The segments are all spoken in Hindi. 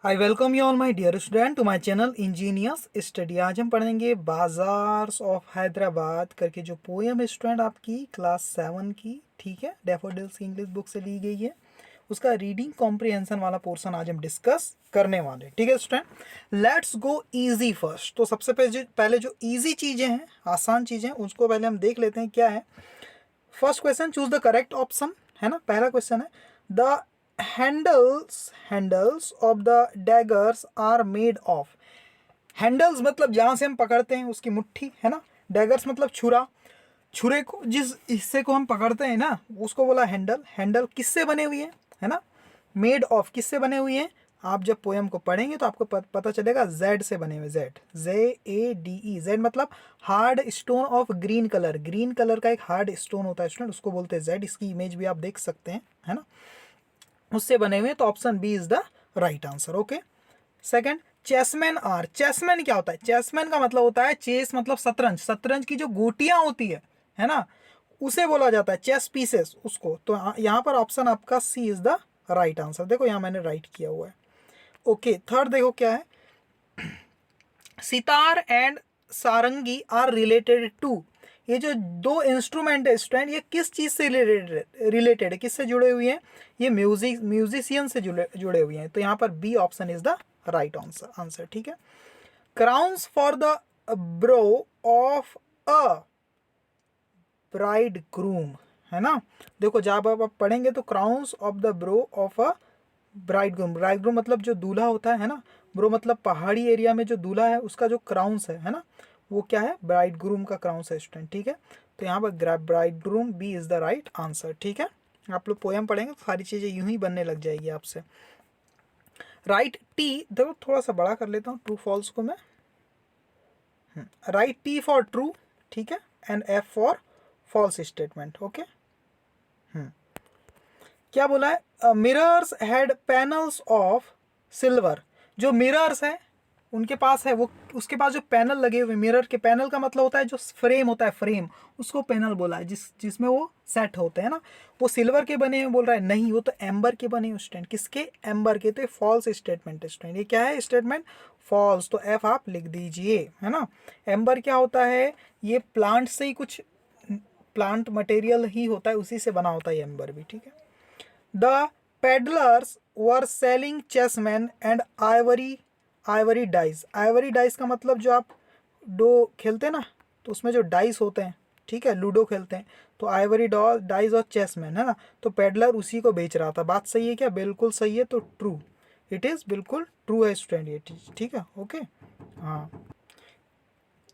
I welcome you all my dear student to my channel engineers study. आज हम पढ़ेंगे बाजार्स ऑफ हैदराबाद करके जो पोएम है स्टूडेंट आपकी क्लास 7 की, ठीक है, डैफोडिल्स की इंग्लिश बुक से ली गई है। उसका रीडिंग कॉम्प्रिहेंशन वाला पोर्शन आज हम डिस्कस करने वाले, ठीक है student. Let's go easy first. तो सबसे पहले जो इजी चीज़ें हैं, आसान चीज़ें, उसको पहले हम देख लेते हैं क्या है। First question, choose the correct option, है ना। पहला क्वेश्चन है the handles of the daggers are made of. Handles मतलब जहां से हम पकड़ते हैं उसकी मुट्ठी, है ना। डैगर्स मतलब छुरा, छुरे को जिस हिस्से को हम पकड़ते हैं ना उसको बोला हैंडल। हैंडल किससे बने हुई है ना। मेड ऑफ किससे बने हुई है। आप जब पोएम को पढ़ेंगे तो आपको पता चलेगा जेड से बने हुए। Z, ZADE। जेड मतलब hard stone of green colour. Green colour का एक हार्ड स्टोन होता है स्टूडेंट, उसको बोलते हैं जेड। इसकी इमेज भी आप देख सकते हैं, है ना, उससे बने हुए। तो option B is the right answer. Okay. Second, chessmen are. Chessmen क्या होता है। चेसमैन का मतलब होता है चेस मतलब शतरंज। शतरंज की जो गोटियां होती है ना, उसे बोला जाता है चेस पीसेस उसको। तो यहाँ पर ऑप्शन आपका सी इज द राइट आंसर। देखो यहाँ मैंने राइट किया हुआ है। ओके। थर्ड देखो क्या है, sitar and sarangi are related to. ये जो दो इंस्ट्रूमेंट है स्टूडेंट, ये किस चीज से रिलेटेड है, किससे जुड़े हुए हैं। ये म्यूजिशियन से जुड़े हुए हैं। तो यहाँ पर B option is the right answer, ठीक है। Crowns for the brow of a bridegroom, है ना। देखो जब आप पढ़ेंगे तो crowns of the brow of a bridegroom. Bridegroom मतलब जो दूल्हा होता है ना। ब्रो मतलब पहाड़ी एरिया में जो दूल्हा है उसका जो क्राउन्स है ना, वो क्या है, ब्राइड ग्रूम का क्राउन्स है स्टूडेंट, ठीक है। तो यहाँ पर bridegroom B is the right answer, ठीक है। आप लोग पोएम पढ़ेंगे तो सारी चीज़ें यूं ही बनने लग जाएगी आपसे। राइट टी, देखो थोड़ा सा बड़ा कर लेता हूँ ट्रू फॉल्स को मैं। राइट टी फॉर ट्रू, ठीक है, and F for false statement. Okay. क्या बोला है, mirrors had panels of silver. जो मिरर्स है उनके पास है, वो उसके पास जो पैनल लगे हुए, मिरर के पैनल का मतलब होता है जो फ्रेम होता है, फ्रेम, उसको पैनल बोला है जिसमें वो सेट होते हैं ना। वो सिल्वर के बने हुए बोल रहा है, नहीं वो तो एम्बर के बने हुए स्टूडेंट। किसके, एम्बर के। तो फॉल्स स्टेटमेंट है स्टूडेंट। ये क्या है स्टेटमेंट, फॉल्स। तो एफ आप लिख दीजिए, है ना। एम्बर क्या होता है, ये प्लांट से ही कुछ, प्लांट मटेरियल ही होता है, उसी से बना होता है एम्बर भी, ठीक है। The peddlers were selling chessmen and ivory dice. Ivory dice का मतलब जो आप डो खेलते हैं ना, तो उसमें जो डाइस होते हैं, ठीक है, लूडो खेलते हैं, तो आइवरी डाइस और चेसमैन, है ना। तो पेडलर उसी को बेच रहा था। बात सही है क्या, बिल्कुल सही है। तो ट्रू, इट इज़ बिल्कुल ट्रू है स्टूडेंट ये चीज़, ठीक है। ओके, हाँ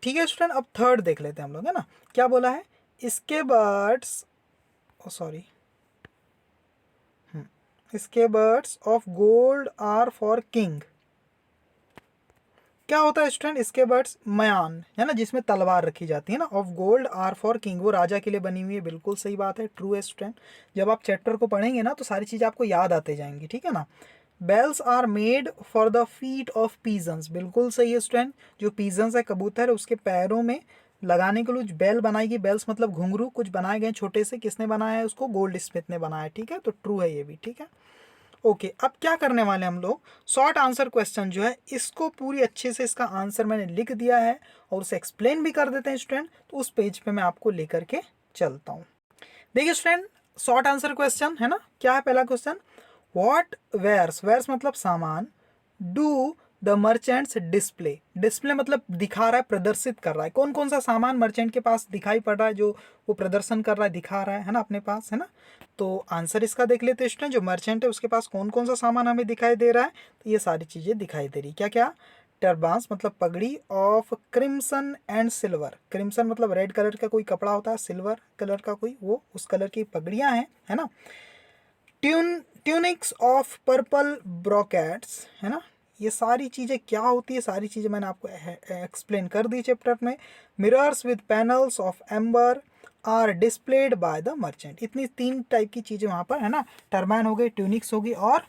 ठीक है स्टूडेंट। अब थर्ड देख लेते हैं हम लोग, है ना। क्या बोला है, इसके birds, sorry, scabbards of gold are for king. क्या होता है स्टूडेंट, स्केबर्ड्स मयान, है ना, जिसमें तलवार रखी जाती है ना। Of gold are for king, वो राजा के लिए बनी हुई है। बिल्कुल सही बात है, ट्रू है स्टूडेंट। जब आप चैप्टर को पढ़ेंगे ना तो सारी चीज़ आपको याद आते जाएंगी, ठीक है ना। Bells are made for the feet of pigeons, बिल्कुल सही है स्टूडेंट। जो पीजन्स है, कबूतर है, उसके पैरों में लगाने के लिए बेल बनाई गई। बेल्स मतलब घुंघरू कुछ बनाए गए छोटे से। किसने बनाया है उसको, गोल्ड स्मिथ ने बनाया है, ठीक है। तो ट्रू है ये भी, ठीक है। ओके, अब क्या करने वाले हम लोग, शॉर्ट आंसर क्वेश्चन जो है इसको पूरी अच्छे से, इसका आंसर मैंने लिख दिया है और उसे एक्सप्लेन भी कर देते हैं स्टूडेंट। तो उस पेज पे मैं आपको लेकर के चलता हूँ। देखिए स्टूडेंट, शॉर्ट आंसर क्वेश्चन है ना। क्या है पहला क्वेश्चन, व्हाट वेयर्स, वेयर्स मतलब सामान, do the merchants display. Display मतलब दिखा रहा है, प्रदर्शित कर रहा है। कौन कौन सा सामान मर्चेंट के पास दिखाई पड़ रहा है, जो वो प्रदर्शन कर रहा है, दिखा रहा है ना अपने पास, है ना। तो आंसर इसका देख लेते हैं स्टूडेंट। जो मर्चेंट है उसके पास कौन कौन सा सामान हमें दिखाई दे रहा है, तो ये सारी चीज़ें दिखाई दे रही। क्या क्या, टर्बांस मतलब पगड़ी, of crimson and silver. Crimson मतलब रेड कलर का कोई कपड़ा होता है, सिल्वर कलर का कोई, वो उस कलर की पगड़ियाँ हैं, है ना। ट्यूनिक्स ऑफ पर्पल ब्रोकेट्स, है ना। ये सारी चीज़ें क्या होती है, सारी चीज़ें मैंने आपको एक्सप्लेन कर दी चैप्टर में। Mirrors with panels of amber are displayed by the merchant. इतनी तीन टाइप की चीज़ें वहाँ पर, है ना। टर्बाइन हो गई, ट्यूनिक्स होगी और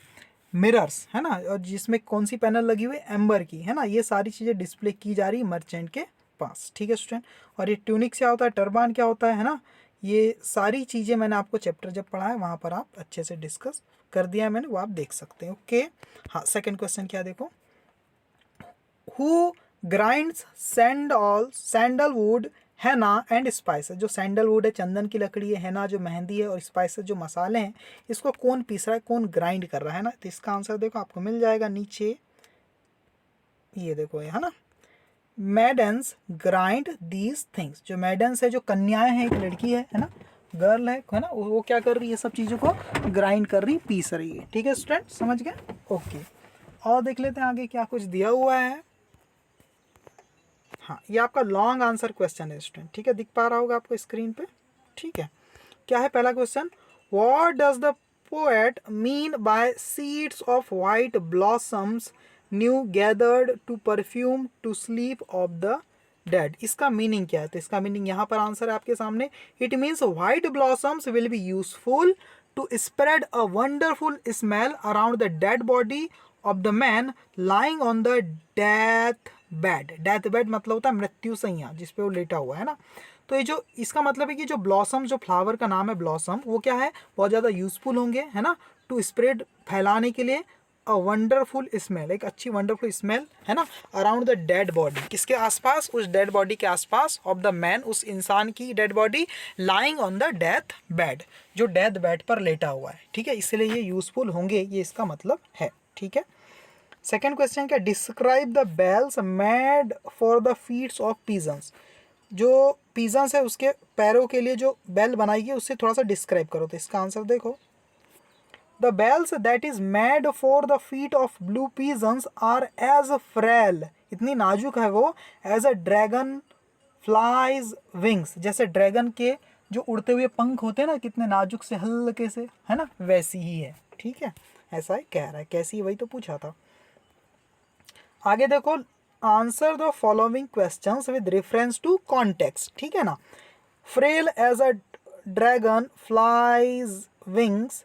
मिरर्स, है ना, और जिसमें कौन सी पैनल लगी हुई, एम्बर की, है ना। ये सारी चीज़ें डिस्प्ले की जा रही मर्चेंट के पास, ठीक है स्टूडेंट। और ये ट्यूनिक क्या होता है, टर्बान क्या होता है ना। ये सारी चीज़ें मैंने आपको चैप्टर जब पढ़ा है वहाँ पर आप अच्छे से डिस्कस कर दिया है मैंने, वो आप देख सकते हैं। ओके हाँ, सेकंड क्वेश्चन क्या देखो, हु ग्राइंड्स सैंडलवुड हैना एंड स्पाइसेस। जो सैंडलवुड है चंदन की लकड़ी है, हैना जो मेहंदी है, और स्पाइसेस जो मसाले हैं, इसको कौन पीस रहा है, कौन ग्राइंड कर रहा है ना। तो इसका आंसर देखो आपको मिल जाएगा नीचे, ये देखो ये है ना, मैडन्स ग्राइंड दीज थिंग्स। जो मैडन्स है, जो कन्याएं हैं, एक लड़की है ना, गर्ल है ना, वो क्या कर रही है, सब चीज़ों को ग्राइंड कर रही, पीस रही है। ठीक है स्टूडेंट, समझ गए। ओके, और देख लेते हैं आगे क्या कुछ दिया हुआ है। हाँ, ये आपका लॉन्ग आंसर क्वेश्चन है स्टूडेंट, ठीक है, दिख पा रहा होगा आपको स्क्रीन पे। ठीक है, क्या है पहला question, what does the poet mean by seeds of white blossoms new gathered to perfume to sleep of the dead. इसका मीनिंग क्या है, तो इसका मीनिंग यहाँ पर आंसर है आपके सामने। It means white blossoms will be useful to spread a wonderful smell around the dead body of the man lying on the death bed. Death bed मतलब होता है मृत्यु सैया, जिसपे वो लेटा हुआ है ना। तो ये जो इसका मतलब है कि जो ब्लॉसम, जो फ्लावर का नाम है ब्लॉसम, वो क्या है, बहुत ज़्यादा यूजफुल होंगे है ना, टू स्प्रेड, फैलाने के लिए, अ वंडरफुल स्मेल, एक अच्छी वंडरफुल स्मेल है ना, अराउंड द डेड बॉडी, किसके आसपास, उस डेड बॉडी के आसपास, ऑफ द मैन, उस इंसान की dead body, lying on the death bed, जो डेथ बेड पर लेटा हुआ है। ठीक है, इसलिए ये यूजफुल होंगे, ये इसका मतलब है। ठीक है, सेकेंड क्वेश्चन क्या, describe the bells made for the feets of pigeons. जो पीजन्स है उसके पैरों के लिए जो बेल बनाई गई, उससे थोड़ा सा डिस्क्राइब करो। तो इसका आंसर देखो, the bells that is made for the feet of blue pigeons are as frail, इतनी नाजुक है वो, as a dragon flies wings, जैसे ड्रैगन के जो उड़ते हुए पंख होते हैं ना, कितने नाजुक से, हल्के से, है ना, वैसी ही है। ठीक है, ऐसा ही कह रहा है, कैसी, वही तो पूछा था। आगे देखो, answer the following questions with reference to context. ठीक है ना, frail as a dragon flies wings,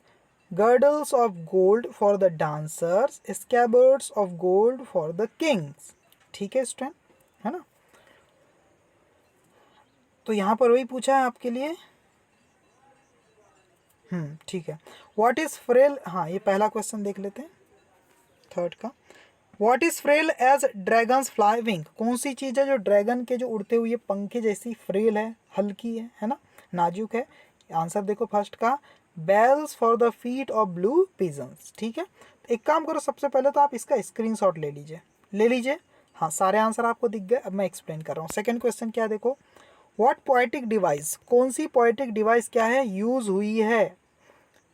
girdles of gold for the dancers, scabbards of gold for the kings। ठीक है स्टूडेंट, है ना, तो यहाँ पर वही पूछा है आपके लिए। ठीक है, व्हाट इज फ्रेल, हाँ ये पहला क्वेश्चन देख लेते हैं, थर्ड का, what is frail as dragons fly wing. कौन सी चीज़ है जो ड्रैगन के जो उड़ते हुए पंखे जैसी फ्रेल है, हल्की है ना, नाजुक है। आंसर देखो फर्स्ट का, bells for the feet of blue pigeons. ठीक है, तो एक काम करो, सबसे पहले तो आप इसका स्क्रीनशॉट ले लीजिए। हाँ, सारे आंसर आपको दिख गए। अब मैं एक्सप्लेन कर रहा हूँ। सेकंड क्वेश्चन क्या देखो, व्हाट पोएटिक डिवाइस, कौन सी पोएटिक डिवाइस क्या है, यूज हुई है,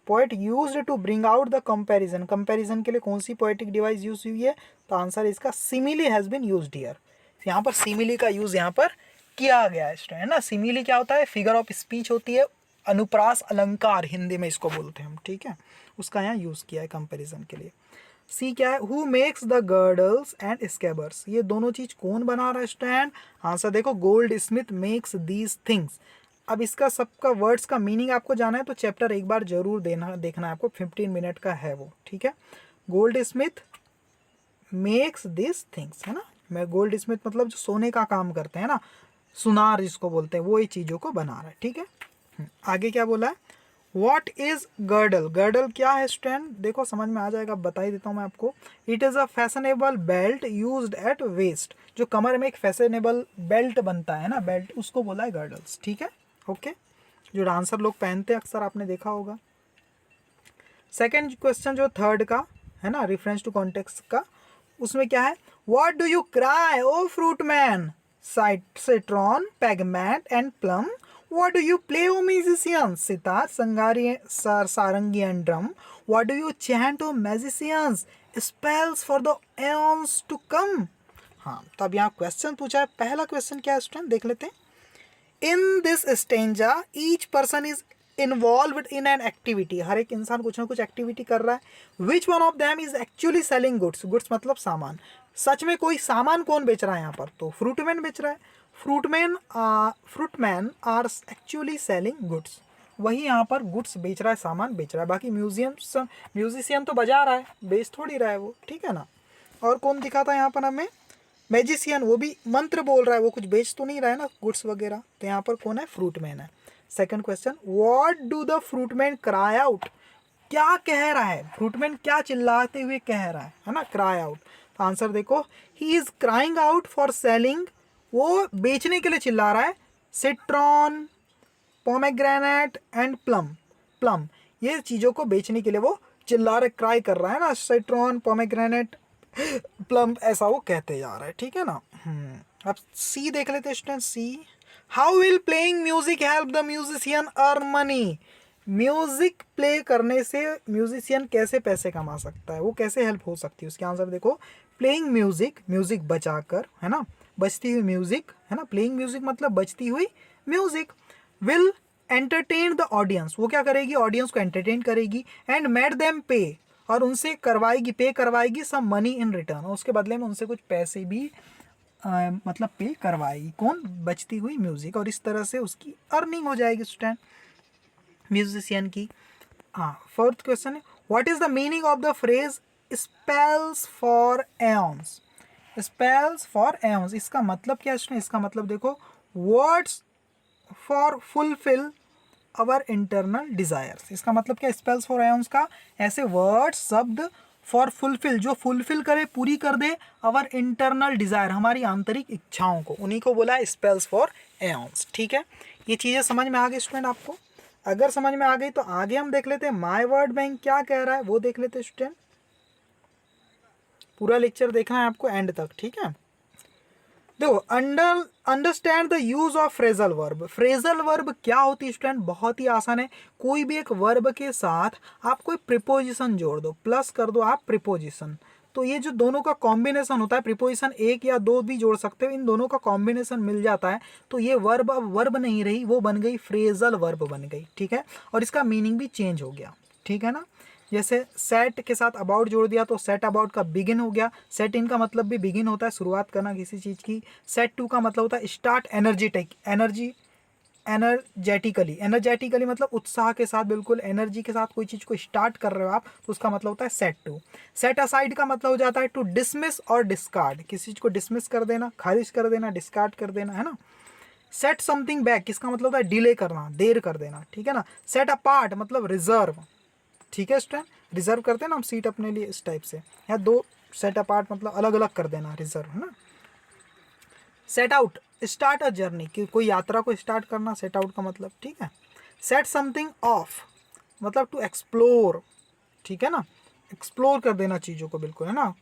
poet used to bring out the comparison, comparison के लिए कौन सी पोएटिक डिवाइस यूज हुई है। तो आंसर इसका simile has been used here. यहाँ पर सिमिली का यूज यहाँ पर किया गया है ना। सिमिली क्या होता है, फिगर ऑफ स्पीच होती है, अनुप्रास अलंकार हिंदी में इसको बोलते हैं हम। ठीक है, उसका यहाँ यूज किया है कंपैरिजन के लिए। सी क्या है, who makes the girdles and scabbards, ये दोनों चीज कौन बना रहा है स्टूडेंट। आंसर देखो, goldsmith makes these things. अब इसका सबका वर्ड्स का मीनिंग आपको जाना है तो चैप्टर एक बार जरूर देखना है आपको, 15 मिनट का है वो। ठीक है, gold Smith makes this things, है ना, मैं गोल्ड स्मिथ मतलब जो सोने का काम करते हैं ना, सुनार जिसको बोलते हैं, वो ये चीज़ों को बना रहा है। ठीक है, आगे क्या बोला है, वॉट इज गर्डल, गर्डल क्या है स्टूडेंट, देखो समझ में आ जाएगा, बता ही देता हूँ मैं आपको। It is a fashionable belt used at waist, जो कमर में एक फैशनेबल बेल्ट बनता है ना, बेल्ट, उसको बोला है गर्डल्स। ठीक है, ओके, जो डांसर लोग पहनते हैं अक्सर, आपने देखा होगा। सेकेंड क्वेश्चन जो थर्ड का है ना, रेफरेंस टू कॉन्टेक्स्ट का, उसमें क्या है, what do you cry o fruit man, citron pomegranate and plum, what do you play o musicians, sitar sarangi and drum, what do you chant o magicians, spells for the aeons to come. हाँ, तो अब यहाँ क्वेश्चन पूछा है, पहला क्वेश्चन क्या है स्टूडेंट, देख लेते हैं। In this stanza each person is involved in an activity, हर एक इंसान कुछ ना कुछ एक्टिविटी कर रहा है। Which one of them is actually selling goods, goods मतलब सामान, सच में कोई सामान कौन बेच रहा है यहाँ पर, तो फ्रूटमैन बेच रहा है। फ्रूटमैन आर एक्चुअली सेलिंग गुड्स, वही यहाँ पर गुड्स बेच रहा है, सामान बेच रहा है। बाकी म्यूजिशियन तो बजा रहा है, बेच थोड़ी रहा है वो। ठीक है ना, और कौन दिखा था यहाँ पर हमें, मैजिशियन, वो भी मंत्र बोल रहा है, वो कुछ बेच तो नहीं रहा है ना, गुड्स वगैरह। तो यहाँ पर कौन है, फ्रूटमैन है। Second question, what do the fruitman cry out, क्या कह रहा है, फ्रूटमैन क्या चिल्लाते हुए कह रहा है ना, क्राई आउट। तो आंसर देखो, he is crying out for selling, वो बेचने के लिए चिल्ला रहा है, citron, pomegranate and plum. Plum, ये चीज़ों को बेचने के लिए वो चिल्ला रहा है, क्राई कर रहा है ना, सिट्रॉन, पोमेग्रेनेट, प्लम, ऐसा वो कहते जा रहा है, ठीक है ना। अब सी देख लेते हैं student, see, how will playing music help the musician earn money. Music play करने से म्यूजिशियन कैसे पैसे कमा सकता है, वो कैसे हेल्प हो सकती है, उसके आंसर देखो, प्लेइंग म्यूजिक, म्यूजिक बजाकर, है ना, बजती हुई म्यूजिक, है ना, प्लेइंग म्यूजिक मतलब बजती हुई music, will entertain the audience, वो क्या करेगी, ऑडियंस को एंटरटेन करेगी, एंड मेड देम पे, और उनसे करवाएगी, पे करवाएगी, सम मनी इन रिटर्न, और उसके बदले में उनसे कुछ पैसे भी मतलब पे करवाएगी, कौन, बजती हुई म्यूजिक, और इस तरह से उसकी अर्निंग हो जाएगी स्टूडेंट, म्यूजिशियन की। हाँ, फोर्थ क्वेश्चन है, what is the meaning of the phrase spells for aeons. Spells for aeons, इसका मतलब क्या है, इसका मतलब देखो, words for fulfil our internal desires, इसका मतलब क्या, स्पेल्स फॉर एओन्स का ऐसे वर्ड्स, शब्द, फॉर फुलफिल, जो फुलफिल करे, पूरी कर दे, अवर इंटरनल डिजायर, हमारी आंतरिक इच्छाओं को, उन्हीं को बोला है स्पेल्स फॉर एओन्स, ठीक है। ये चीज़ें समझ में आ गई स्टूडेंट आपको, अगर समझ में आ गई तो आगे हम देख लेते हैं माय वर्ड बैंक क्या कह रहा है, वो देख लेते हैं स्टूडेंट, पूरा लेक्चर देखना है आपको एंड तक, ठीक है। देखो, understand the use of phrasal verb. Phrasal verb क्या होती है स्टूडेंट, बहुत ही आसान है, कोई भी एक वर्ब के साथ आप कोई प्रिपोजिशन जोड़ दो, प्लस कर दो आप प्रिपोजिशन, तो ये जो दोनों का कॉम्बिनेशन होता है, प्रिपोजिशन एक या दो भी जोड़ सकते हो, इन दोनों का कॉम्बिनेशन मिल जाता है, तो ये वर्ब अब वर्ब नहीं रही, वो बन गई फ्रेजल वर्ब बन गई, ठीक है, और इसका मीनिंग भी चेंज हो गया, ठीक है ना। जैसे सेट के साथ अबाउट जोड़ दिया तो सेट अबाउट का बिगिन हो गया, सेट इन का मतलब भी बिगिन होता है, शुरुआत करना किसी चीज़ की, सेट टू का मतलब होता है स्टार्ट एनर्जेटिकली, एनर्जेटिकली मतलब उत्साह के साथ, बिल्कुल एनर्जी के साथ कोई चीज़ को स्टार्ट कर रहे हो आप, तो उसका मतलब होता है सेट टू। सेट असाइड का मतलब हो जाता है टू डिसमिस और डिस्कार्ड, किसी चीज़ को डिसमिस कर देना, खारिज कर देना, डिस्कार्ड कर देना, है ना। सेट समथिंग बैक, इसका मतलब होता है डिले करना, देर कर देना, ठीक है ना। सेट अपार्ट मतलब रिजर्व, ठीक है स्टूडेंट, रिजर्व करते हैं ना हम सीट अपने लिए, इस टाइप से, या दो सेट अपार्ट मतलब अलग अलग कर देना, रिजर्व, है ना। Set out, start a journey, कि कोई यात्रा को स्टार्ट करना, सेट आउट का मतलब, ठीक है। सेट समथिंग ऑफ मतलब टू एक्सप्लोर, ठीक है ना, एक्सप्लोर कर देना चीज़ों को, बिल्कुल, है ना,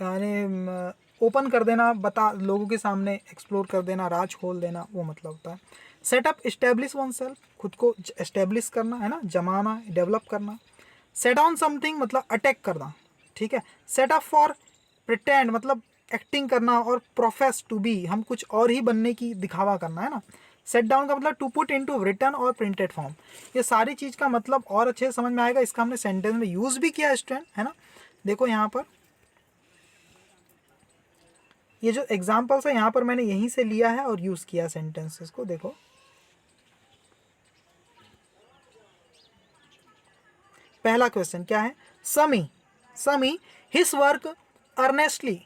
यानी ओपन कर देना, बता लोगों के सामने एक्सप्लोर कर देना, राज खोल देना, वो मतलब होता है। सेटअप, इस्टेब्लिश वन सेल्फ, खुद को इस्टेब्लिश करना, है ना, जमाना, डेवलप करना। सेट ऑन समथिंग मतलब अटैक करना, ठीक है। सेट अप फॉर प्रिटेंड मतलब एक्टिंग करना, और प्रोफेस टू बी हम कुछ और ही बनने की दिखावा करना, है ना। सेट डाउन का मतलब टू पुट इनटू रिटन और प्रिंटेड फॉर्म, ये सारी चीज़ का मतलब और अच्छे से समझ में आएगा, इसका हमने सेंटेंस में यूज़ भी किया है स्टूडेंट, है ना। देखो यहाँ पर ये जो एग्जाम्पल्स है यहाँ पर मैंने यहीं से लिया है और यूज़ किया सेंटेंसेस को, देखो पहला क्वेश्चन क्या है, Sami his work earnestly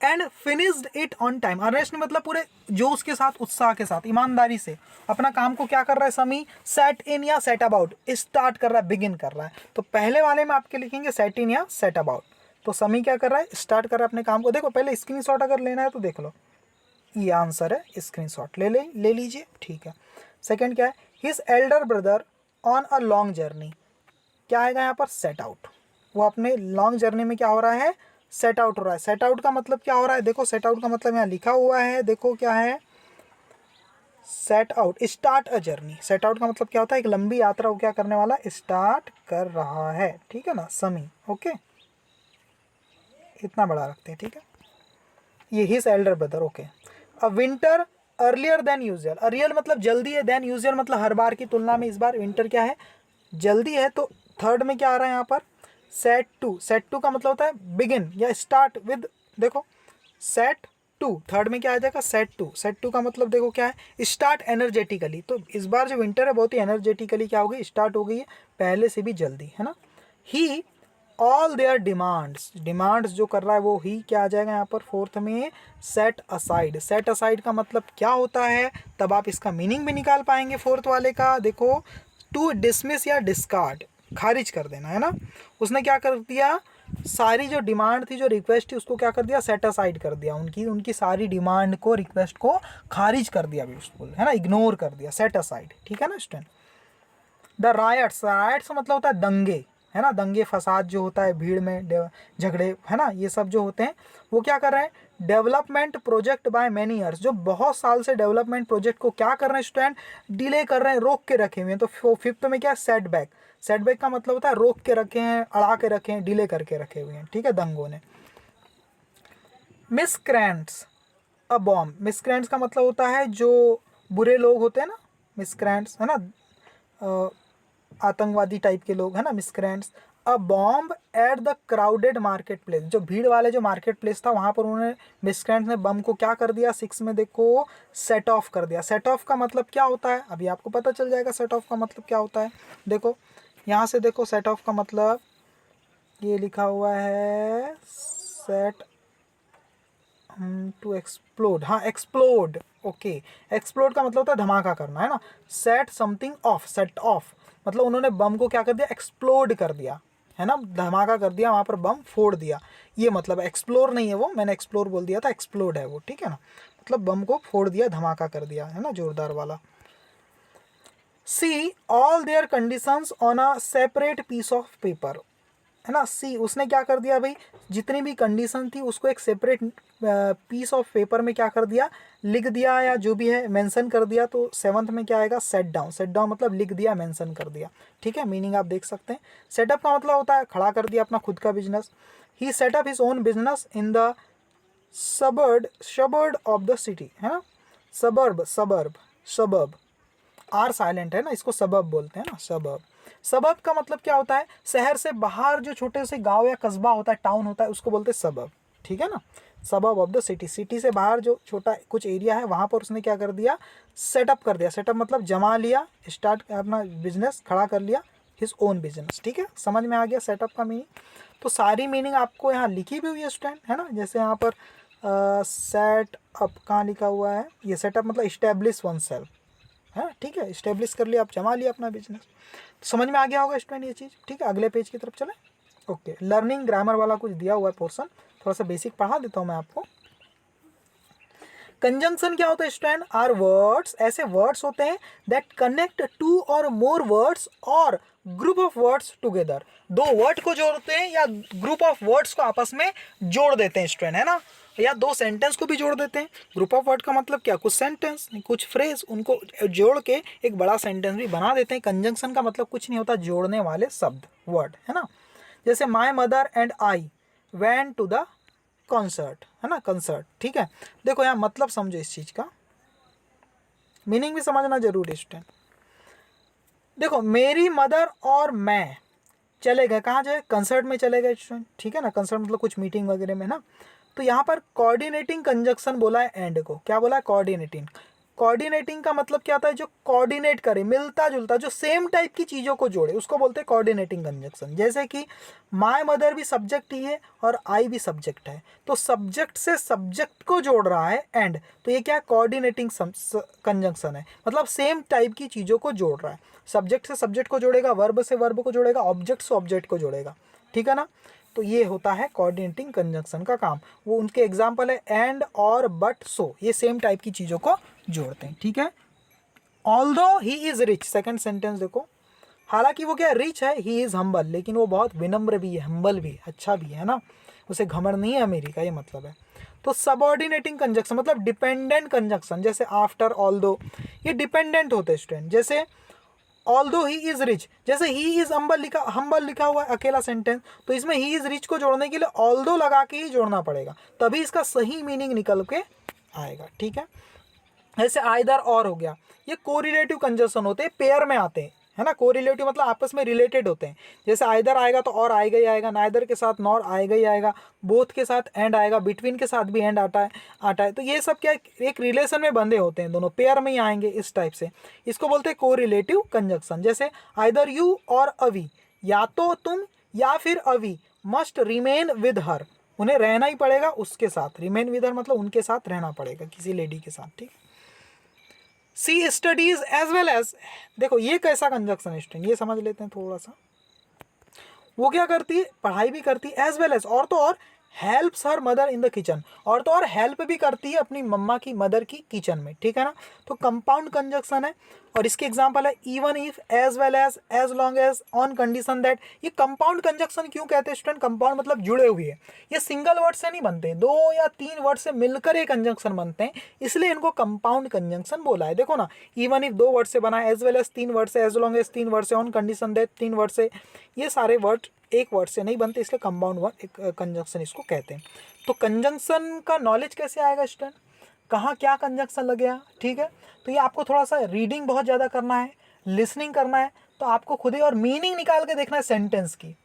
and finished it on time. Earnest मतलब पूरे जोश के साथ, उत्साह के साथ, ईमानदारी से अपना काम को क्या कर रहा है समी, सेट इन या सेट अबाउट, स्टार्ट कर रहा है, बिगिन कर रहा है, तो पहले वाले में आपके लिखेंगे सेट इन या सेट अबाउट, तो समी क्या कर रहा है, स्टार्ट कर रहा है अपने काम को। देखो पहले स्क्रीनशॉट अगर लेना है तो देख लो, ये आंसर है, स्क्रीनशॉट ले लीजिए, ठीक है। सेकंड क्या है, his Elder brother on a long journey, क्या आएगा यहाँ पर, सेट आउट, वो अपने लॉन्ग जर्नी में क्या हो रहा है, सेट आउट हो रहा है। सेट आउट का मतलब क्या हो रहा है, देखो सेट आउट का मतलब यहाँ लिखा हुआ है, देखो क्या है, set out start a journey, set out का मतलब क्या होता है, एक लंबी यात्रा को क्या करने वाला, स्टार्ट कर रहा है, ठीक है ना, समी, ओके, इतना बड़ा रखते हैं, ठीक है। ये हिज एल्डर ब्रदर, ओके। अ winter earlier than usual, earlier मतलब जल्दी है, देन यूजुअल मतलब हर बार की तुलना में इस बार विंटर क्या है, जल्दी है, तो थर्ड में क्या आ रहा है यहाँ पर, सेट टू का मतलब होता है बिगिन या स्टार्ट विद, देखो सेट टू, थर्ड में क्या आ जाएगा, सेट टू का मतलब देखो क्या है, स्टार्ट एनर्जेटिकली, तो इस बार जो विंटर है बहुत ही एनर्जेटिकली क्या हो गई, स्टार्ट हो गई है, पहले से भी जल्दी, है ना। ही ऑल देयर डिमांड्स जो कर रहा है वो ही क्या आ जाएगा यहाँ पर, फोर्थ में सेट असाइड का मतलब क्या होता है, तब आप इसका मीनिंग भी निकाल पाएंगे फोर्थ वाले का, देखो टू डिसमिस या डिस्कार्ड, खारिज कर देना, है ना। उसने क्या कर दिया, सारी जो डिमांड थी, जो रिक्वेस्ट थी, उसको क्या कर दिया, सेट असाइड कर दिया, उनकी सारी डिमांड को, रिक्वेस्ट को खारिज कर दिया बिल्कुल, है ना, इग्नोर कर दिया, सेट असाइड, ठीक है ना स्टूडेंट। द रायट्स, रायट्स मतलब होता है दंगे, है ना, दंगे फसाद जो होता है भीड़ में, झगड़े, है ना, ये सब जो होते हैं, वो क्या कर रहे हैं, development project by many years, जो बहुत साल से डेवलपमेंट प्रोजेक्ट को क्या कर रहे हैं स्टूडेंट, डिले कर रहे हैं, रोक के रखे हुए हैं। तो फिफ्थ में क्या, सेटबैक, सेटबैक का मतलब होता है रोक के रखे हैं, अड़ा के रखे हैं, डिले करके रखे हुए हैं, ठीक है, दंगों ने। मिसक्रेंट्स, अ बॉम्ब, मिसक्रेंट्स का मतलब होता है जो बुरे लोग होते हैं ना, मिसक्रेंट्स, है ना, आतंकवादी टाइप के लोग, है ना, miscreants. A bomb at the crowded market place, जो भीड़ वाले जो मार्केट प्लेस था वहाँ पर उन्होंने, मिसक्रेंट्स ने बम को क्या कर दिया, 6 में देखो, सेट ऑफ कर दिया। सेट ऑफ का मतलब क्या होता है, अभी आपको पता चल जाएगा सेट ऑफ का मतलब क्या होता है। देखो यहाँ से देखो, सेट ऑफ का मतलब ये लिखा हुआ है, सेट टू एक्सप्लोड, हाँ एक्सप्लोड, ओके। एक्सप्लोड का मतलब होता है धमाका करना, है ना। Set something of, set of मतलब उन्होंने बम को क्या कर दिया, एक्सप्लोड कर दिया, है ना, धमाका कर दिया, वहाँ पर बम फोड़ दिया, ये मतलब एक्सप्लोर नहीं है वो, मैंने एक्सप्लोर बोल दिया था, एक्सप्लोड है वो, ठीक है ना, मतलब बम को फोड़ दिया, धमाका कर दिया, है ना, जोरदार वाला। C all their conditions on a separate piece of paper, है ना। सी, उसने क्या कर दिया भाई, जितनी भी कंडीशन थी उसको एक सेपरेट पीस ऑफ पेपर में क्या कर दिया, लिख दिया, या जो भी है मेंशन कर दिया। तो 7th में क्या आएगा, सेट डाउन, सेट डाउन मतलब लिख दिया, मेंशन कर दिया, ठीक है, मीनिंग आप देख सकते हैं। सेटअप का मतलब होता है खड़ा कर दिया अपना खुद का business. He set up his own business in the suburb of the city, है ना, सबर्ब आर साइलेंट है ना, इसको सबब बोलते हैं ना, सबब। सबब का मतलब क्या होता है, शहर से बाहर जो छोटे से गांव या कस्बा होता है, टाउन होता है, उसको बोलते हैं सबब, ठीक है ना, सबब ऑफ द सिटी। सिटी से बाहर जो छोटा कुछ एरिया है वहाँ पर उसने क्या कर दिया, सेटअप कर दिया। सेटअप मतलब जमा लिया, स्टार्ट अपना बिजनेस खड़ा कर लिया, हिज ओन बिजनेस, ठीक है, समझ में आ गया सेटअप का मीनिंग। तो सारी मीनिंग आपको यहाँ लिखी भी हुई है स्टूडेंट, है ना, जैसे यहाँ पर सेट अप कहाँ लिखा हुआ है, ये सेटअप मतलब इस्टेब्लिश वन सेल्फ, है, ठीक है, इस्टेब्लिश कर लिया, आप जमा लिया अपना बिजनेस। तो समझ में आ गया होगा स्टूडेंट ये चीज़, ठीक है। अगले पेज की तरफ चले। ओके, लर्निंग ग्रामर वाला कुछ दिया हुआ है पोर्शन, थोड़ा सा बेसिक पढ़ा देता हूँ मैं आपको। कंजंक्शन क्या होता है स्टूडेंट, आर वर्ड्स, ऐसे वर्ड्स होते हैं दैट कनेक्ट टू और मोर वर्ड्स और ग्रुप ऑफ वर्ड्स टुगेदर, दो वर्ड को जोड़ते हैं या ग्रुप ऑफ वर्ड्स को आपस में जोड़ देते हैं स्टूडेंट, है ना, या दो सेंटेंस को भी जोड़ देते हैं। ग्रुप ऑफ वर्ड का मतलब क्या, कुछ सेंटेंस, कुछ फ्रेज, उनको जोड़ के एक बड़ा सेंटेंस भी बना देते हैं। कंजंक्शन का मतलब कुछ नहीं होता, जोड़ने वाले शब्द, वर्ड, है ना। जैसे my mother and I went to the concert, है ना, कंसर्ट, ठीक है। देखो यहाँ मतलब समझो, इस चीज़ का मीनिंग भी समझना जरूरी है स्टूडेंट। देखो मेरी मदर और मैं चले गए, कहाँ जाए, कंसर्ट में चले गए स्टूडेंट, ठीक है ना, कंसर्ट मतलब कुछ मीटिंग वगैरह में ना। तो यहाँ पर कोऑर्डिनेटिंग कंजक्शन बोला है एंड को, क्या बोला है, कोऑर्डिनेटिंग। कोऑर्डिनेटिंग का मतलब क्या होता है, जो कोऑर्डिनेट करे, मिलता जुलता, जो सेम टाइप की चीज़ों को जोड़े, उसको बोलते हैं कोऑर्डिनेटिंग कंजक्शन। जैसे कि माय मदर भी सब्जेक्ट ही है और आई भी सब्जेक्ट है, तो सब्जेक्ट से सब्जेक्ट को जोड़ रहा है एंड, तो ये क्या है, कोऑर्डिनेटिंग कंजक्शन है, मतलब सेम टाइप की चीज़ों को जोड़ रहा है। सब्जेक्ट से सब्जेक्ट को जोड़ेगा, वर्ब से वर्ब को जोड़ेगा, ऑब्जेक्ट से ऑब्जेक्ट को जोड़ेगा, ठीक है ना। तो ये होता है कोऑर्डिनेटिंग कंजंक्शन का काम। वो उनके एग्जाम्पल है एंड और बट सो, ये सेम टाइप की चीज़ों को जोड़ते हैं, ठीक है। Although he is rich, second sentence देखो, हालांकि वो क्या रिच है, ही इज हम्बल, लेकिन वो बहुत विनम्र भी है, हम्बल भी, अच्छा भी है ना, उसे घमंड नहीं है अमीरी का, ये मतलब है। तो सबऑर्डिनेटिंग कंजक्शन मतलब डिपेंडेंट कंजक्शन, जैसे आफ्टर, ऑल्दो, ये डिपेंडेंट होते हैं स्टूडेंट। जैसे ऑल्दो ही इज रिच, जैसे ही इज हम्बल लिखा हुआ है अकेला सेंटेंस, तो इसमें ही इज रिच को जोड़ने के लिए ऑल्दो लगा के ही जोड़ना पड़ेगा, तभी इसका सही मीनिंग निकल के आएगा, ठीक है। ऐसे आइदर और हो गया, ये कोरिलेटिव कंजक्शन होते हैं, पेयर में आते हैं, है ना। कोरिलेटिव मतलब आपस में रिलेटेड होते हैं। जैसे आइदर आएगा तो और आएगा ही आएगा, नाइदर के साथ नॉर आएगा ही आएगा, बोथ के साथ एंड आएगा, बिटवीन के साथ भी एंड आता है। तो ये सब क्या एक रिलेशन में बंधे होते हैं, दोनों पेयर में ही आएंगे, इस टाइप से इसको बोलते हैं कोरिलेटिव कंजक्शन। जैसे आइदर यू और अवी, या तो तुम या फिर अवी मस्ट रिमेन विद हर, उन्हें रहना ही पड़ेगा उसके साथ, रिमेन विद हर मतलब उनके साथ रहना पड़ेगा, किसी लेडी के साथ, ठीक है। सी स्टडीज एज वेल एज, देखो ये कैसा कंजक्शन है स्टूडेंट, ये समझ लेते हैं थोड़ा सा। वो क्या करती है, पढ़ाई भी करती है, एज वेल एज और तो और helps her mother in the kitchen, और तो और हेल्प भी करती है अपनी मम्मा की, मदर की किचन में, ठीक है ना। तो कंपाउंड कंजक्शन है, और इसके एग्जांपल है even if, as well as long as, on condition that. ये कंपाउंड कंजक्शन क्यों कहते हैं स्टूडेंट, कंपाउंड मतलब जुड़े हुए हैं, ये सिंगल वर्ड से नहीं बनते, 2 या 3 वर्ड से मिलकर एक कंजक्शन बनते हैं, इसलिए इनको कंपाउंड कंजक्शन बोला है। देखो ना, इवन इफ 2 वर्ड से बना है, एज वेल एज 3 वर्ड से, एज लॉन्ग एज 3 वर्ड से, ऑन कंडीशन दैट 3 वर्ड से, ये सारे वर्ड एक वर्ड से नहीं बनते, इसलिए कंपाउंड वर्ड कंजंक्शन इसको कहते हैं। तो कंजंक्शन का नॉलेज कैसे आएगा स्टूडेंट, कहाँ क्या कंजंक्शन लगेगा, ठीक है। तो ये आपको थोड़ा सा रीडिंग बहुत ज़्यादा करना है, लिसनिंग करना है, तो आपको खुद ही और मीनिंग निकाल के देखना है सेंटेंस की,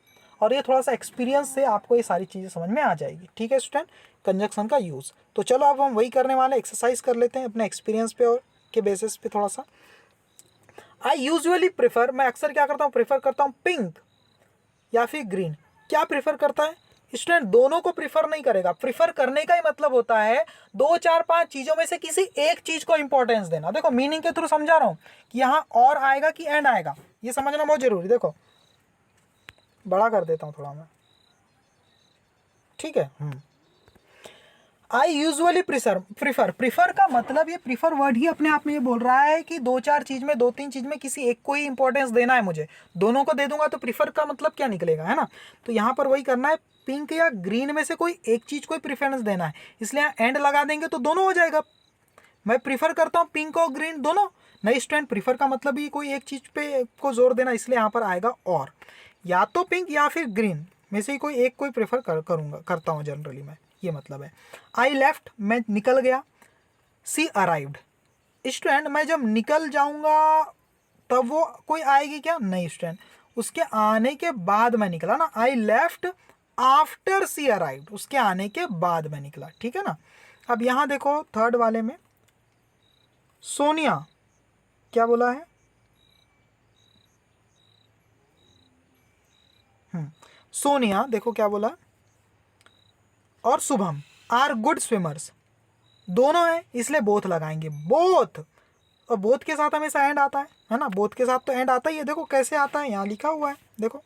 और ये थोड़ा सा एक्सपीरियंस से आपको ये सारी चीज़ें समझ में आ जाएगी, ठीक है स्टूडेंट, कंजंक्शन का यूज़। तो चलो अब हम वही करने वाले, एक्सरसाइज कर लेते हैं अपने एक्सपीरियंस पे और के बेसिस पे थोड़ा सा। आई यूजुअली प्रेफर, मैं अक्सर क्या करता हूँ, प्रेफर करता हूँ पिंक या फिर ग्रीन। क्या प्रीफर करता है स्टूडेंट, दोनों को प्रीफर नहीं करेगा, प्रीफर करने का ही मतलब होता है 2 4 5 चीजों में से किसी एक चीज को इंपॉर्टेंस देना। देखो मीनिंग के थ्रू समझा रहा हूं कि यहाँ और आएगा कि एंड आएगा, ये समझना बहुत जरूरी। देखो बड़ा कर देता हूं थोड़ा मैं, ठीक है। आई यूजुअली प्रीफर का मतलब, ये प्रीफर वर्ड ही अपने आप में ये बोल रहा है कि 2 4 चीज में, 2 3 चीज में किसी एक को ही इंपॉर्टेंस देना है मुझे, दोनों को दे दूंगा तो प्रीफर का मतलब क्या निकलेगा, है ना। तो यहाँ पर वही करना है, पिंक या ग्रीन में से कोई एक चीज को ही प्रीफरेंस देना है, इसलिए यहाँ एंड लगा देंगे तो दोनों हो जाएगा। मैं प्रीफर करता हूँ पिंक और ग्रीन दोनों, नहीं स्टूडेंट, प्रीफर का मतलब ही कोई एक चीज पे को जोर देना, इसलिए यहाँ पर आएगा और, या तो पिंक या फिर ग्रीन में से ही कोई एक को ही प्रेफर करता हूँ जनरली मैं, ये मतलब है। आई लेफ्ट, मैं निकल गया। सी अराइव्ड, स्टूडेंट मैं जब निकल जाऊंगा तब वो कोई आएगी क्या, नहीं स्टूडेंट, उसके आने के बाद मैं निकला ना। I left after she arrived, उसके आने के बाद मैं निकला, ठीक है ना। अब यहां देखो थर्ड वाले में सोनिया क्या बोला है, सोनिया देखो क्या बोला, और शुभम आर गुड स्विमर्स, दोनों है इसलिए बोथ लगाएंगे, बोथ, और बोथ के साथ हमेशा एंड आता है ना, बोथ के साथ तो एंड आता ही है। देखो कैसे आता है, यहाँ लिखा हुआ है, देखो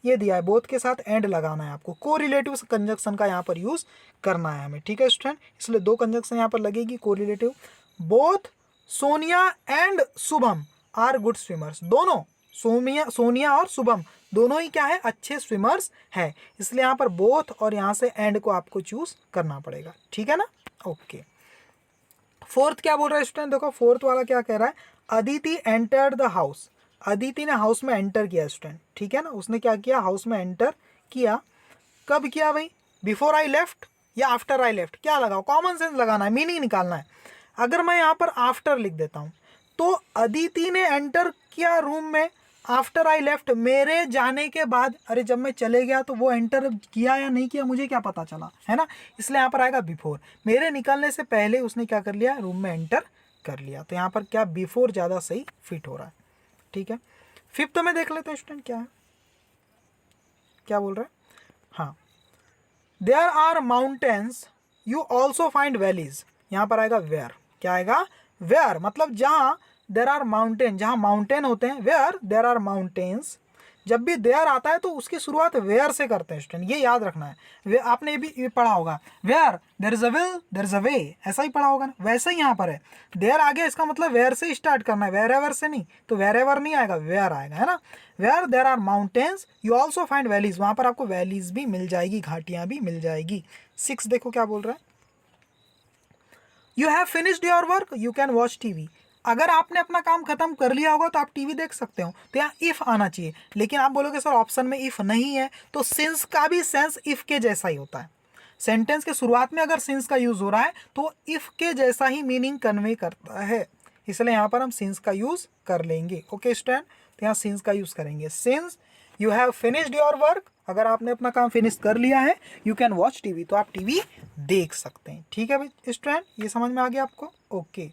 ये दिया है, बोथ के साथ एंड लगाना है आपको, को रिलेटिव कंजक्शन का यहाँ पर यूज करना है हमें, ठीक है स्टूडेंट, इसलिए 2 कंजक्शन यहाँ पर लगेगी, को relative. Both Sonia and Shubham are good swimmers, दोनों सोनिया और शुभम दोनों ही क्या है, अच्छे स्विमर्स है, इसलिए यहाँ पर बोथ और यहाँ से एंड को आपको चूज करना पड़ेगा, ठीक है ना। ओके, फोर्थ क्या बोल रहा है स्टूडेंट, देखो फोर्थ वाला क्या कह रहा है, Aditi entered the house, Aditi ने हाउस में एंटर किया स्टूडेंट, ठीक है ना, उसने क्या किया, हाउस में एंटर किया। कब किया भाई, बिफोर आई लेफ्ट या आफ्टर आई लेफ्ट, क्या लगाओ, कॉमन सेंस लगाना है, मीनिंग निकालना है। अगर मैं यहाँ पर आफ्टर लिख देता हूँ तो अदिति ने एंटर किया रूम में आफ्टर आई लेफ्ट, मेरे जाने के बाद, अरे जब मैं चले गया तो वो एंटर किया या नहीं किया मुझे क्या पता चला, है ना, इसलिए यहाँ पर आएगा बिफोर, मेरे निकलने से पहले उसने क्या कर लिया, रूम में एंटर कर लिया, तो यहाँ पर क्या बिफोर ज़्यादा सही फिट हो रहा है, ठीक है। फिफ्थ में देख लेते हैं स्टूडेंट क्या है, क्या बोल रहा है, हाँ, there are mountains you also find valleys, यहाँ पर आएगा वेयर, क्या आएगा, वेयर मतलब जहाँ देर आर माउंटेन, जहाँ माउंटेन होते हैं, वेयर देर आर माउंटेन्स, जब भी देयर आता है तो उसकी शुरुआत वेयर से करते हैं स्टूडेंट, ये याद रखना है। वे आपने ये पढ़ा होगा, where there is a will there is a way, ऐसा ही पढ़ा होगा ना, वैसे ही यहाँ पर है, देयर आगे इसका मतलब वेयर से स्टार्ट करना है, वेयर एवर से नहीं, तो वेयर एवर नहीं आएगा, वेयर आएगा, है ना। Where there are mountains you also find valleys, वहाँ पर आपको वैलीज भी मिल जाएगी, घाटियाँ भी मिल जाएगी। 6 देखो क्या बोल रहा है, you have finished your work you can watch TV, अगर आपने अपना काम खत्म कर लिया होगा तो आप टीवी देख सकते हो, तो यहाँ इफ आना चाहिए, लेकिन आप बोलोगे सर ऑप्शन में इफ नहीं है, तो सिंस का भी सेंस इफ के जैसा ही होता है, सेंटेंस के शुरुआत में अगर सिंस का यूज हो रहा है तो इफ के जैसा ही मीनिंग कन्वे करता है, इसलिए यहाँ पर हम सिंस का यूज कर लेंगे। ओके स्टूडेंट, तो यहाँ सिंस का यूज करेंगे, since you have finished your work, अगर आपने अपना काम फिनिश कर लिया है, यू कैन वॉच टीवी, तो आप टीवी देख सकते हैं, ठीक है भाई स्टूडेंट, ये समझ में आ गया आपको। ओके,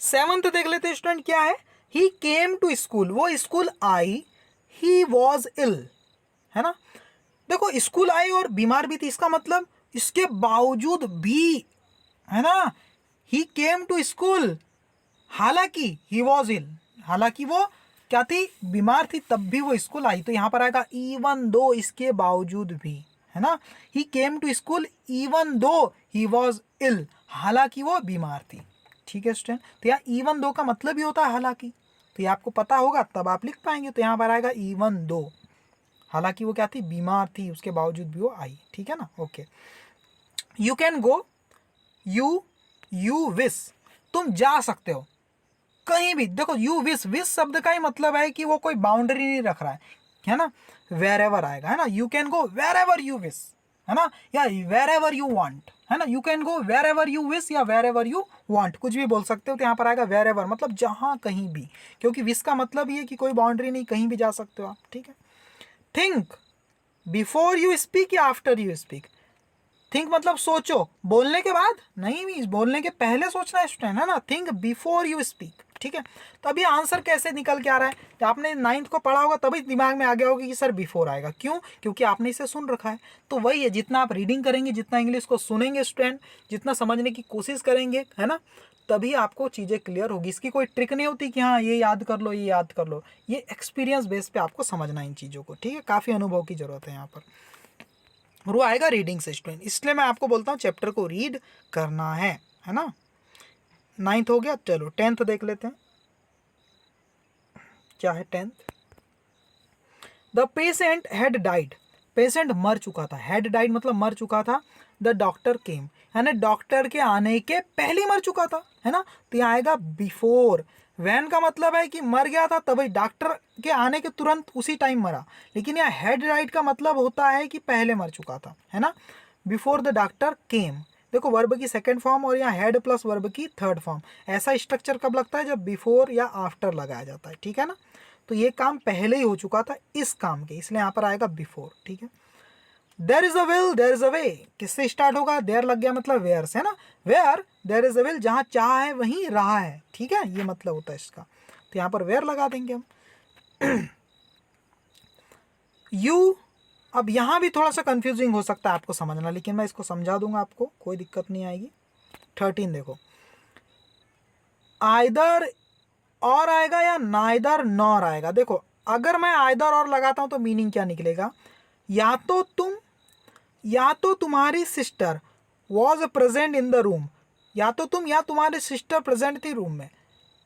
7th देख लेते हैं स्टूडेंट क्या है, ही केम टू स्कूल, वो स्कूल आई, ही वॉज इल, है ना, देखो स्कूल आई और बीमार भी थी, इसका मतलब इसके बावजूद भी, है ना, ही केम टू स्कूल, हालांकि ही वॉज इल, हालांकि वो क्या थी, बीमार थी तब भी वो स्कूल आई, तो यहाँ पर आएगा इवन दो, इसके बावजूद भी, है ना। He came to school even though he was इल, हालांकि वो बीमार थी। ठीक है स्टूडेंट, तो यहाँ इवन दो का मतलब ही होता है हालांकि, तो ये आपको पता होगा तब आप लिख पाएंगे। तो यहाँ पर आएगा इवन दो, हालांकि वो क्या थी, बीमार थी, उसके बावजूद भी वो आई। ठीक है ना, okay. You can go, you wish, तुम जा सकते हो कहीं भी। देखो यू विश, विश शब्द का ही मतलब है कि वो कोई बाउंड्री नहीं रख रहा है ना। वेर एवर आएगा, है ना। You can go wherever you wish, है ना, या वेर एवर यू वांट, है ना। You can go wherever you wish या वेर एवर यू वांट, कुछ भी बोल सकते हो। तो यहाँ पर आएगा वेर एवर, मतलब जहाँ कहीं भी, क्योंकि विश का मतलब ये कि कोई बाउंड्री नहीं, कहीं भी जा सकते हो आप। ठीक है। थिंक बिफोर यू स्पीक या आफ्टर यू स्पीक। थिंक मतलब सोचो, बोलने के बाद नहीं, मीन्स बोलने के पहले सोचना है स्टूडेंट, है ना। Think before you speak. ठीक है, तो अभी आंसर कैसे निकल के आ रहा है, तो आपने 9th को पढ़ा होगा तभी दिमाग में आ गया होगा कि सर बिफोर आएगा। क्यों, क्योंकि आपने इसे सुन रखा है। तो वही है, जितना आप रीडिंग करेंगे, जितना इंग्लिश को सुनेंगे स्टूडेंट, जितना समझने की कोशिश करेंगे, है ना, तभी आपको चीज़ें क्लियर होगी। इसकी कोई ट्रिक नहीं होती कि हाँ ये याद कर लो, ये याद कर लो, ये एक्सपीरियंस बेस पे आपको समझना है इन चीज़ों को। ठीक है, काफ़ी अनुभव की जरूरत है यहाँ पर। और वो आएगा रीडिंग से स्टूडेंट, इसलिए मैं आपको बोलता हूँ चैप्टर को रीड करना है ना। 9th हो गया, चलो 10th देख लेते हैं। क्या है 10th? The patient had died, patient मर चुका था, हैड डाइड मतलब मर चुका था। द डॉक्टर केम, यानी डॉक्टर के आने के पहले ही मर चुका था, है ना। तो यहाँ आएगा बिफोर। वैन का मतलब है कि मर गया था तभी, डॉक्टर के आने के तुरंत उसी टाइम मरा। लेकिन यहाँ हेड राइट का मतलब होता है कि पहले मर चुका था, है ना। बिफोर द डॉक्टर केम, देखो वर्ब की सेकंड फॉर्म और यहाँ हेड प्लस वर्ब की थर्ड फॉर्म। ऐसा स्ट्रक्चर कब लगता है, जब बिफोर या आफ्टर लगाया जाता है। ठीक है ना, तो ये काम पहले ही हो चुका था इस काम के, इसलिए यहाँ पर आएगा बिफोर। ठीक है। There is a will there is a way, किससे स्टार्ट होगा, देर लग गया मतलब वेयर से, है ना। Where there is a will, जहाँ चाह है वहीं रहा है। ठीक है, ये मतलब होता है इसका, तो यहाँ पर वेयर लगा देंगे हम। यू, अब यहाँ भी थोड़ा सा कंफ्यूजिंग हो सकता है आपको समझना, लेकिन मैं इसको समझा दूंगा आपको, कोई दिक्कत नहीं आएगी। 13 देखो, आइदर और आएगा या नाइदर नॉर आएगा। देखो अगर मैं आइदर और लगाता हूँ तो मीनिंग क्या निकलेगा, या तो तुम, या तो तुम्हारी sister was present in the room, या तो तुम या तुम्हारी सिस्टर प्रेजेंट थी रूम में।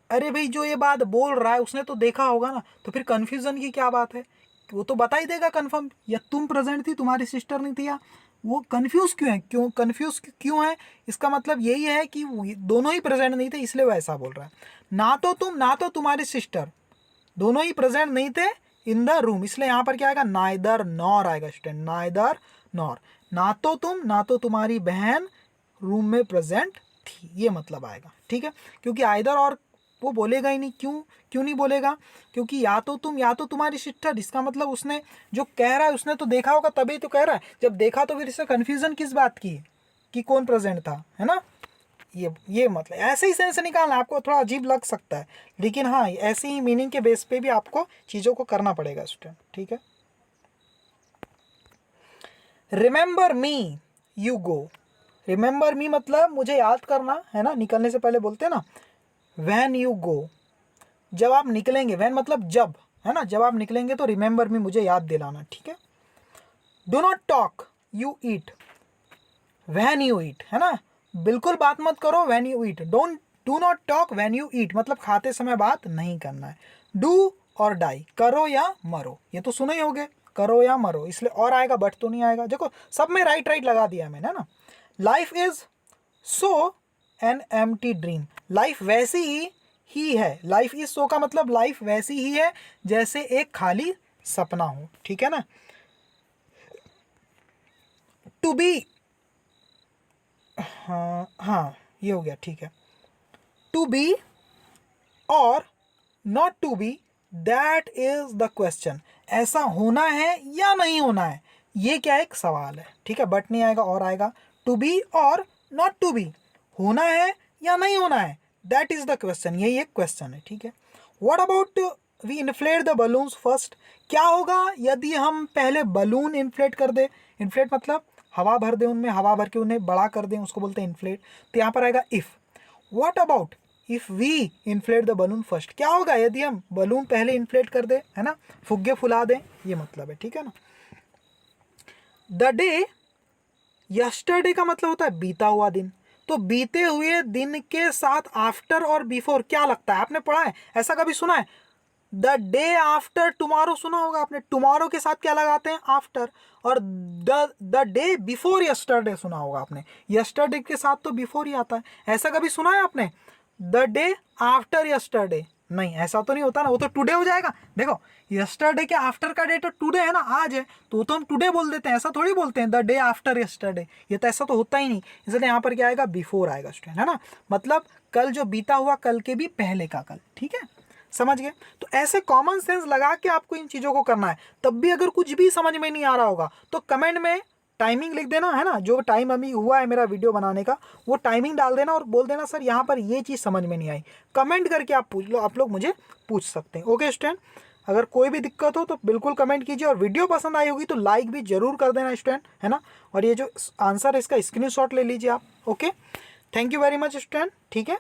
अरे भाई जो ये बात बोल रहा है उसने तो देखा होगा ना, तो फिर कन्फ्यूजन की क्या बात है, वो तो बता ही देगा कन्फर्म, या तुम प्रेजेंट थी तुम्हारी सिस्टर नहीं थी। या वो कन्फ्यूज क्यों है, क्यों कन्फ्यूज क्यों है, इसका मतलब यही है कि दोनों ही प्रेजेंट नहीं थे, इसलिए वो ऐसा बोल रहा है। ना तो तुम ना तो तुम्हारी सिस्टर, दोनों ही प्रेजेंट नहीं थे इन द रूम, इसलिए यहाँ पर क्या आएगा, नाइदर नॉर आएगा स्टूडेंट, नाइदर नॉर। ना तो तुम ना तो तुम्हारी बहन रूम में प्रेजेंट थी, ये मतलब आएगा। ठीक है, क्योंकि आइदर और वो बोलेगा ही नहीं। क्यों नहीं बोलेगा, क्योंकि या तो तुम या तो तुम्हारी सिस्टर, इसका मतलब उसने जो कह रहा है उसने तो देखा होगा तभी तो कह रहा है, जब देखा तो फिर इससे कन्फ्यूजन किस बात की कि कौन प्रेजेंट था, है ना। ये मतलब ऐसे ही सेंस निकालना, आपको थोड़ा अजीब लग सकता है, लेकिन हाँ ऐसे ही मीनिंग के बेस पे भी आपको चीज़ों को करना पड़ेगा स्टूडेंट। ठीक है। Remember me you go, remember मी मतलब मुझे याद करना, है ना, निकलने से पहले बोलते हैं ना। व्हेन यू गो, जब आप निकलेंगे, व्हेन मतलब जब, है ना, जब आप निकलेंगे तो रिमेंबर मी मुझे याद दिलाना। ठीक है। Do not talk you eat, when you eat, है ना, बिल्कुल बात मत करो when you eat. Do not talk when you eat मतलब खाते समय बात नहीं करना है। डू और डाई, करो या मरो, ये तो सुने ही होगे, करो या मरो, इसलिए और आएगा बट तो नहीं आएगा। देखो सब में राइट राइट लगा दिया मैंने, है ना। Life is so an empty dream, life वैसी ही है, लाइफ इज सो का मतलब लाइफ वैसी ही है जैसे एक खाली सपना हो। ठीक है ना। टू बी, हाँ ये हो गया। ठीक है। To be or not to be, that is the question, ऐसा होना है या नहीं होना है, ये क्या एक सवाल है। ठीक है, बट नहीं आएगा और आएगा। To be or not to B, होना है या नहीं होना है, दैट इज द क्वेश्चन, यही एक क्वेश्चन है। ठीक है। What about we inflate the balloons first, क्या होगा यदि हम पहले बलून इन्फ्लेट कर दे, इन्फ्लेट मतलब हवा भर दे उनमें, हवा भर के उन्हें बड़ा कर दें, उसको बोलते हैं इन्फ्लेट। तो यहाँ पर आएगा if. What about, if we inflate the balloon first, क्या होगा यदि हम बलून पहले इन्फ्लेट कर दे, है ना, फुग्गे फुला दें, ये मतलब है, ठीक है ना। द डे यस्टरडे का मतलब होता है बीता हुआ दिन, तो बीते हुए दिन के साथ आफ्टर और बिफोर क्या लगता है, आपने पढ़ा है, ऐसा कभी सुना है? द डे आफ्टर टुमारो सुना होगा आपने, टुमारो के साथ क्या लगाते हैं, आफ्टर। और द डे बिफोर यस्टरडे सुना होगा आपने, यस्टरडे के साथ तो बिफोर ही आता है। ऐसा कभी सुना है आपने द डे आफ्टर यस्टरडे? नहीं, ऐसा तो नहीं होता ना, वो तो टुडे हो जाएगा। देखो यस्टरडे के आफ्टर का डे तो टुडे है ना, आज है, तो हम टुडे बोल देते हैं, ऐसा थोड़ी बोलते हैं द डे आफ्टर यस्टरडे, ये तो ऐसा तो होता ही नहीं। इसलिए यहाँ पर क्या आएगा, बिफोर आएगा स्टूडेंट, है ना, मतलब कल जो बीता हुआ कल के भी पहले का कल, ठीक है, समझ गए। तो ऐसे कॉमन सेंस लगा के आपको इन चीज़ों को करना है। तब भी अगर कुछ भी समझ में नहीं आ रहा होगा तो कमेंट में टाइमिंग लिख देना, है ना, जो टाइम अभी हुआ है मेरा वीडियो बनाने का वो टाइमिंग डाल देना और बोल देना सर यहाँ पर ये चीज़ समझ में नहीं आई। कमेंट करके आप पूछ लो, आप लोग मुझे पूछ सकते हैं। ओके स्टूडेंट, अगर कोई भी दिक्कत हो तो बिल्कुल कमेंट कीजिए, और वीडियो पसंद आई होगी तो लाइक भी जरूर कर देना स्टूडेंट, है ना, और ये जो आंसर है इसका स्क्रीनशॉट ले लीजिए आप। Okay, thank you very much student, ठीक है।